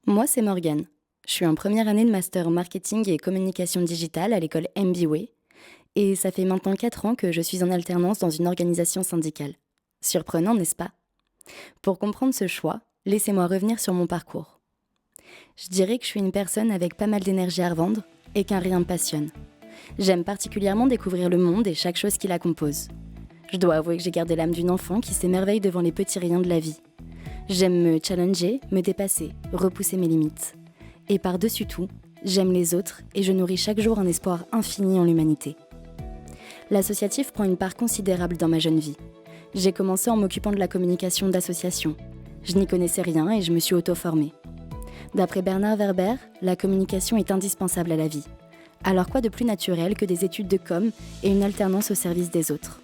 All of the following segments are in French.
Moi, c'est Morgane. Je suis en première année de master marketing et communication digitale à l'école MBWay. Et ça fait maintenant 4 ans que je suis en alternance dans une organisation syndicale. Surprenant, n'est-ce pas? Pour comprendre ce choix, laissez-moi revenir sur mon parcours. Je dirais que je suis une personne avec pas mal d'énergie à revendre et qu'un rien me passionne. J'aime particulièrement découvrir le monde et chaque chose qui la compose. Je dois avouer que j'ai gardé l'âme d'une enfant qui s'émerveille devant les petits riens de la vie. J'aime me challenger, me dépasser, repousser mes limites. Et par-dessus tout, j'aime les autres et je nourris chaque jour un espoir infini en l'humanité. L'associatif prend une part considérable dans ma jeune vie. J'ai commencé en m'occupant de la communication d'associations. Je n'y connaissais rien et je me suis auto-formée. D'après Bernard Werber, la communication est indispensable à la vie. Alors quoi de plus naturel que des études de com et une alternance au service des autres?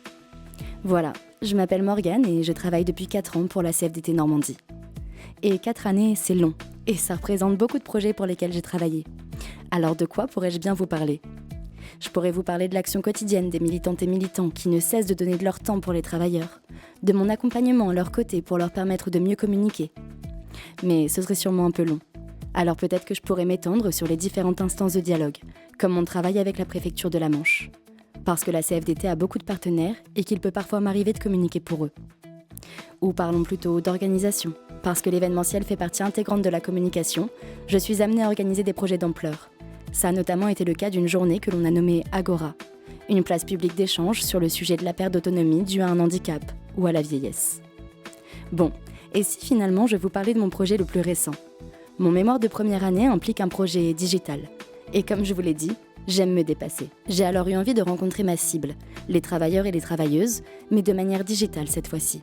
Voilà, je m'appelle Morgane et je travaille depuis 4 ans pour la CFDT Normandie. Et 4 années, c'est long, et ça représente beaucoup de projets pour lesquels j'ai travaillé. Alors de quoi pourrais-je bien vous parler? Je pourrais vous parler de l'action quotidienne des militantes et militants qui ne cessent de donner de leur temps pour les travailleurs, de mon accompagnement à leur côté pour leur permettre de mieux communiquer. Mais ce serait sûrement un peu long. Alors peut-être que je pourrais m'étendre sur les différentes instances de dialogue, comme mon travail avec la préfecture de la Manche. Parce que la CFDT a beaucoup de partenaires et qu'il peut parfois m'arriver de communiquer pour eux. Ou parlons plutôt d'organisation. Parce que l'événementiel fait partie intégrante de la communication, je suis amenée à organiser des projets d'ampleur. Ça a notamment été le cas d'une journée que l'on a nommée Agora, une place publique d'échange sur le sujet de la perte d'autonomie due à un handicap ou à la vieillesse. Bon, et si finalement je vous parlais de mon projet le plus récent? Mon mémoire de première année implique un projet digital. Et comme je vous l'ai dit, j'aime me dépasser. J'ai alors eu envie de rencontrer ma cible, les travailleurs et les travailleuses, mais de manière digitale cette fois-ci.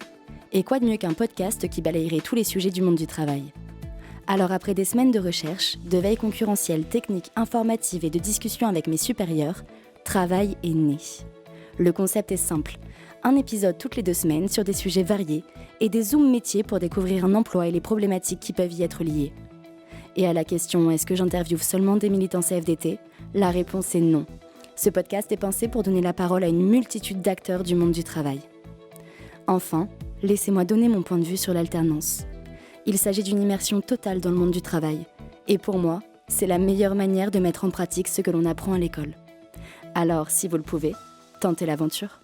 Et quoi de mieux qu'un podcast qui balayerait tous les sujets du monde du travail? Alors après des semaines de recherche, de veille concurrentielle, technique, informative et de discussions avec mes supérieurs, Travail est né. Le concept est simple. Un épisode toutes les 2 semaines sur des sujets variés et des zooms métiers pour découvrir un emploi et les problématiques qui peuvent y être liées. Et à la question « Est-ce que j'interviewe seulement des militants CFDT ?», la réponse est non. Ce podcast est pensé pour donner la parole à une multitude d'acteurs du monde du travail. Enfin, laissez-moi donner mon point de vue sur l'alternance. Il s'agit d'une immersion totale dans le monde du travail. Et pour moi, c'est la meilleure manière de mettre en pratique ce que l'on apprend à l'école. Alors, si vous le pouvez, tentez l'aventure.